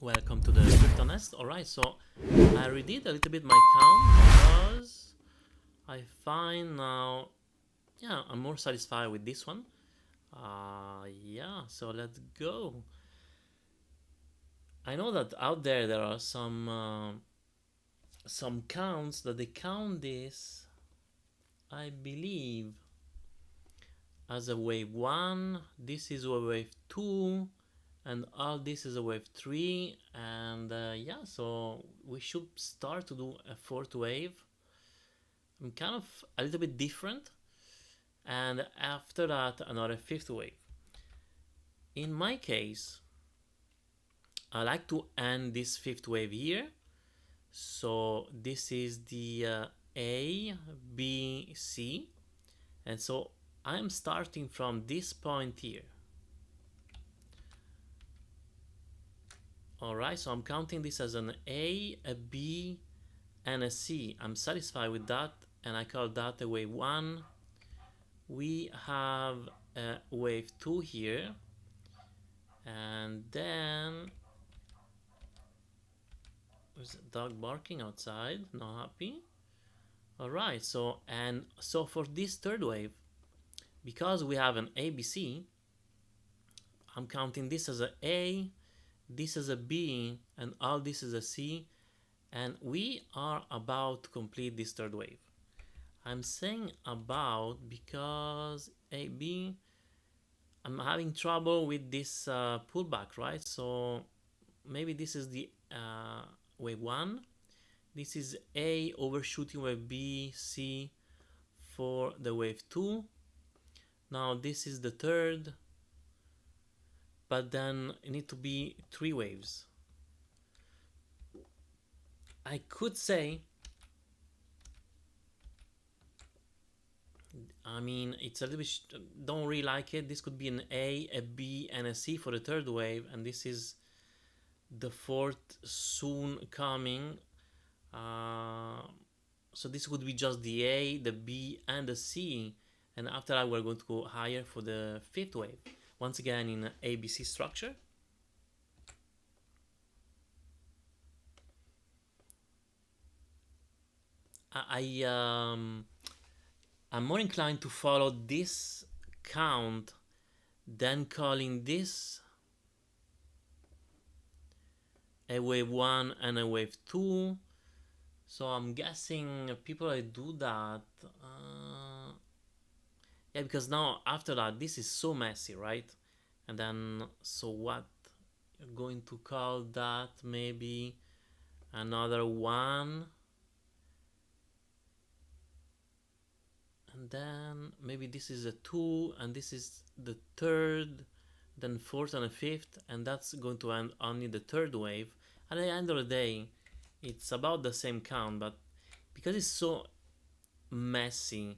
Welcome to the crypto nest. Alright, so I redid a little bit my count because I find now, yeah, I'm more satisfied with this one. Yeah, so let's go. I know that out there are some counts that they count this, I believe, as a wave 1. This is a wave 2. And all this is a wave 3, and yeah, so we should start to do a fourth wave. I'm kind of a little bit different, and after that another fifth wave. In my case, I like to end this fifth wave here. So this is the A, B, C, and so I'm starting from this point here. Alright, so I'm counting this as an A, a B, and a C. I'm satisfied with that, and I call that a wave 1. We have a wave 2 here, and then there's a dog barking outside, not happy. Alright, so for this third wave, because we have an ABC, I'm counting this as a A, this is a B, and all this is a C, and we are about to complete this third wave. I'm saying about because AB, I'm having trouble with this pullback, right? So maybe this is the wave 1. This is A overshooting wave B, C for the wave 2. Now this is the third, but then it need to be 3 waves. I could say, I mean, it's a little bit, don't really like it. This could be an A, a B, and a C for the third wave, and this is the fourth soon coming. So this would be just the A, the B, and the C, and after that we're going to go higher for the fifth wave. Once again in ABC structure. I'm more inclined to follow this count than calling this a wave 1 and a wave 2. So I'm guessing people that do that, yeah, because now after that this is so messy, right? And then so what? You're going to call that maybe another 1, and then maybe this is a 2, and this is the third, then fourth and a fifth, and that's going to end only the third wave. At the end of the day, it's about the same count, but because it's so messy,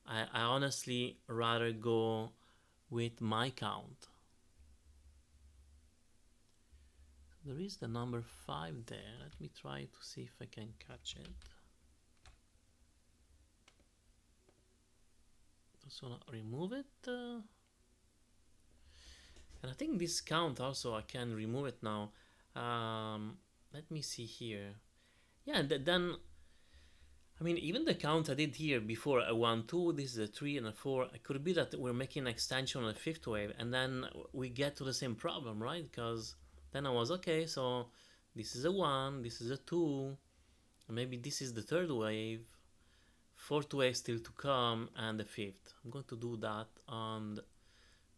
I honestly rather go with my count. There is the number 5 there. Let me try to see if I can catch it. Just wanna remove it. And I think this count also, I can remove it now. Let me see here. Yeah, then, I mean, even the count I did here before, a 1, 2, this is a 3 and a 4, it could be that we're making an extension on the fifth wave, and then we get to the same problem, right? Because then I was, okay, so this is a 1, this is a 2, maybe this is the third wave, fourth wave still to come, and the fifth. I'm going to do that on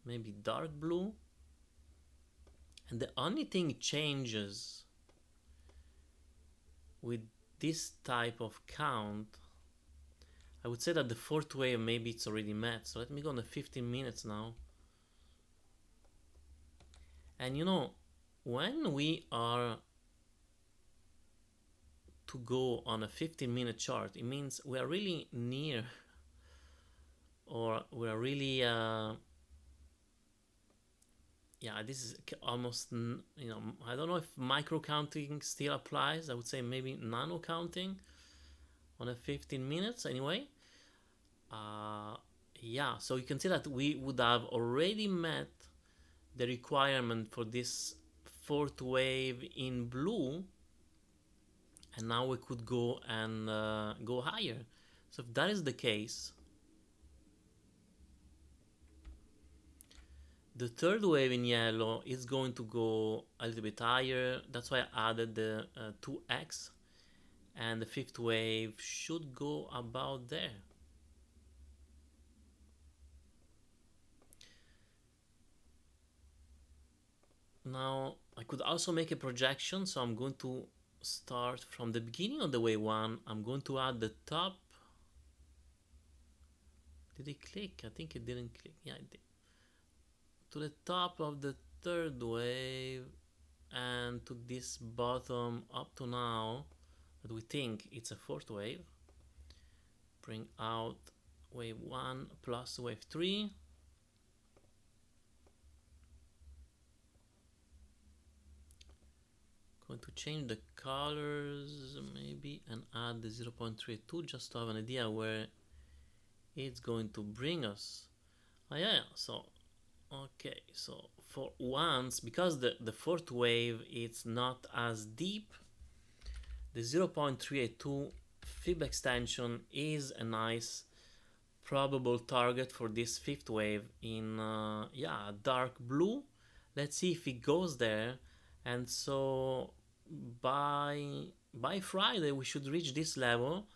maybe dark blue. And the only thing changes with this type of count, I would say that the fourth wave maybe it's already met. So let me go on the 15 minutes now. And you know, when we are to go on a 15-minute chart, it means we are really near, or we are really yeah, this is almost, you know, I don't know if micro counting still applies. I would say maybe nano counting on a 15 minutes anyway. Yeah, so you can see that we would have already met the requirement for this fourth wave in blue, and now we could go and go higher. So if that is the case, the third wave in yellow is going to go a little bit higher. That's why I added the 2x, and the fifth wave should go about there. Now I could also make a projection, so I'm going to start from the beginning of the wave 1. I'm going to add the top. Did it click? I think it didn't click. Yeah, it did. To the top of the third wave and to this bottom up to now that we think it's a fourth wave. Bring out wave 1 plus wave 3. Going to change the colors maybe and add the 0.32 just to have an idea where it's going to bring us. Oh yeah, so okay, so for once, because the fourth wave it's not as deep, the 0.382 fib extension is a nice probable target for this fifth wave in yeah, dark blue. Let's see if it goes there. And so by Friday we should reach this level.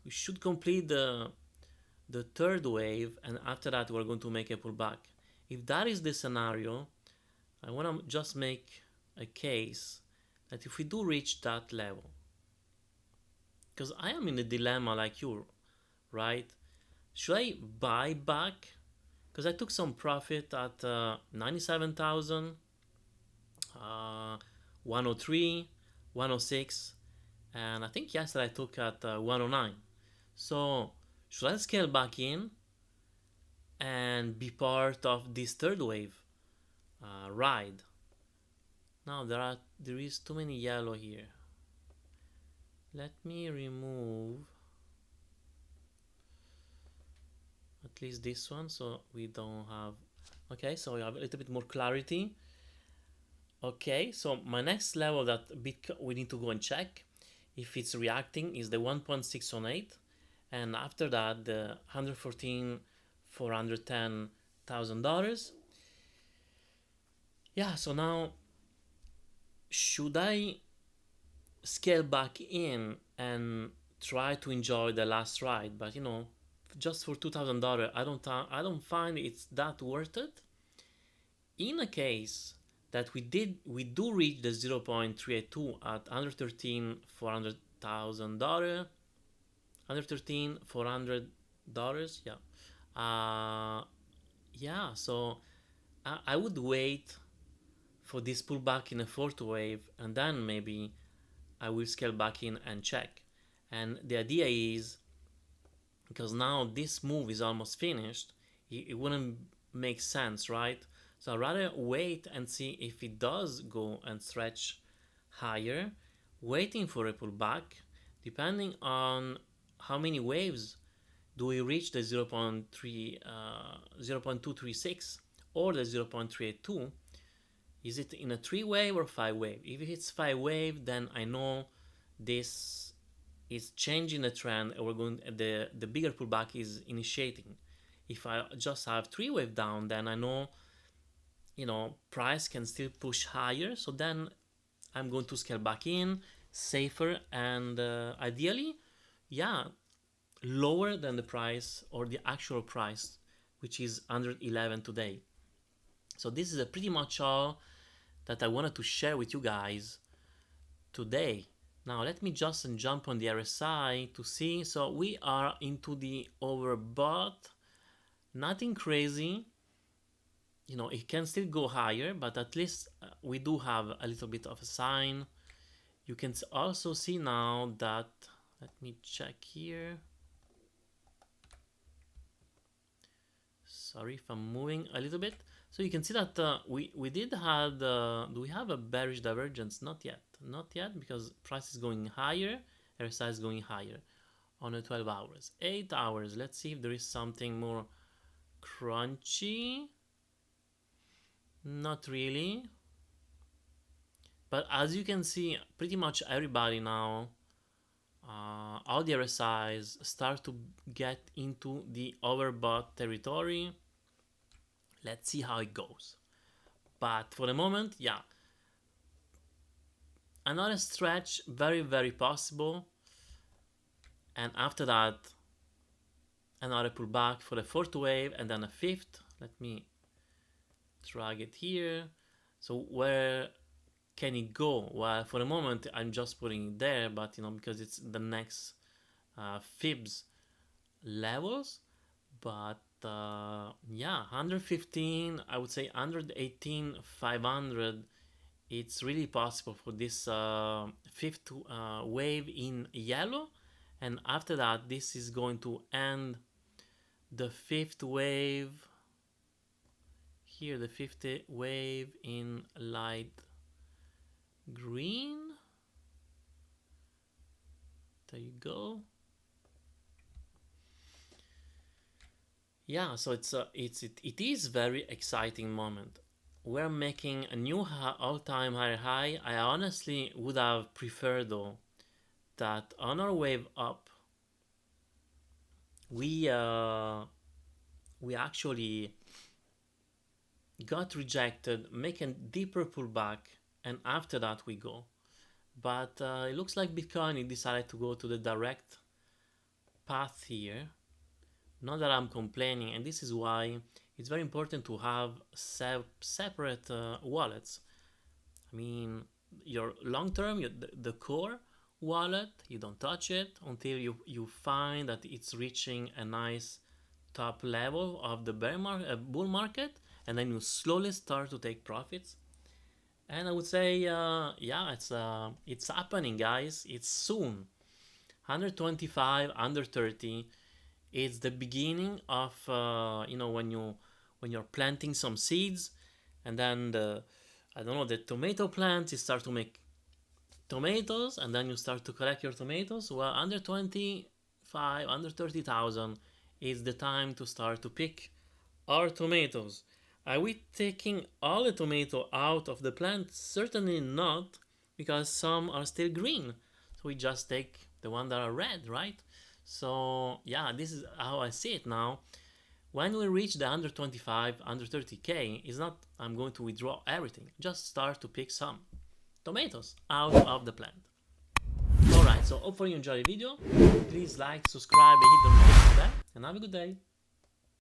We should complete the third wave, and after that we're going to make a pullback. If that is the scenario, I want to just make a case that if we do reach that level, because I am in a dilemma like you, right? Should I buy back? Because I took some profit at 97,000, 103, 106, and I think yesterday I took at 109. So should I scale back in and be part of this third wave ride? Now there is too many yellow here. Let me remove at least this one so we don't have. Okay, so we have a little bit more clarity. Okay, so my next level that we need to go and check if it's reacting is the 1.618, and after that the $114,410,000. Yeah, so now should I scale back in and try to enjoy the last ride? But you know, just for $2,000 I don't find it's that worth it. In a case that we do reach the 0.382 at $113,400,000, $113,400, yeah. Yeah, so I would wait for this pullback in a fourth wave, and then maybe I will scale back in and check. And the idea is, because now this move is almost finished, it wouldn't make sense, right? So I'd rather wait and see if it does go and stretch higher, waiting for a pullback, depending on how many waves do we reach the 0.236 or the 0.382. Is it in a 3-wave or 5-wave? If it's 5-wave, then I know this is changing the trend, and we're going the bigger pullback is initiating. If I just have 3-wave down, then I know, you know, price can still push higher, so then I'm going to scale back in safer, and ideally, yeah, lower than the price or the actual price, which is 111 today. So this is pretty much all that I wanted to share with you guys today. Now let me just jump on the RSI to see. So we are into the overbought, nothing crazy. You know, it can still go higher, but at least we do have a little bit of a sign. You can also see now that, let me check here. Sorry if I'm moving a little bit. So you can see that we did have, do we have a bearish divergence? Not yet, because price is going higher, RSI is going higher on the 12 hours. 8 hours, let's see if there is something more crunchy. Not really. But as you can see, pretty much everybody now, all the RSIs start to get into the overbought territory. Let's see how it goes. But for the moment, yeah, another stretch, very, very possible. And after that, another pullback for the fourth wave and then a fifth. Let me drag it here. So where can it go? Well, for the moment, I'm just putting it there, but because it's the next fibs levels. But yeah, 115, I would say 118, 500. It's really possible for this fifth wave in yellow, and after that, this is going to end the fifth wave here, the fifth wave in light green. There you go. Yeah, so it is very exciting moment. We're making a new all-time high. I honestly would have preferred though that on our wave up we actually got rejected, make a deeper pullback, and after that we go. But it looks like Bitcoin decided to go to the direct path here. Not that I'm complaining, and this is why it's very important to have separate wallets. I mean, your long-term, the core wallet, you don't touch it until you find that it's reaching a nice top level of the bull market, and then you slowly start to take profits. And I would say, yeah, it's happening, guys. It's soon. 125, under 30. It's the beginning of when you're planting some seeds, and then the tomato plants, you start to make tomatoes, and then you start to collect your tomatoes. Well, under 25, under 30,000 is the time to start to pick our tomatoes. Are we taking all the tomato out of the plant? Certainly not, because some are still green. So we just take the ones that are red, right? So yeah, this is how I see it now. When we reach the under 25, under 30k, it's not I'm going to withdraw everything. Just start to pick some tomatoes out of the plant. Alright, so hopefully you enjoyed the video. Please like, subscribe, and hit the notification bell, and have a good day.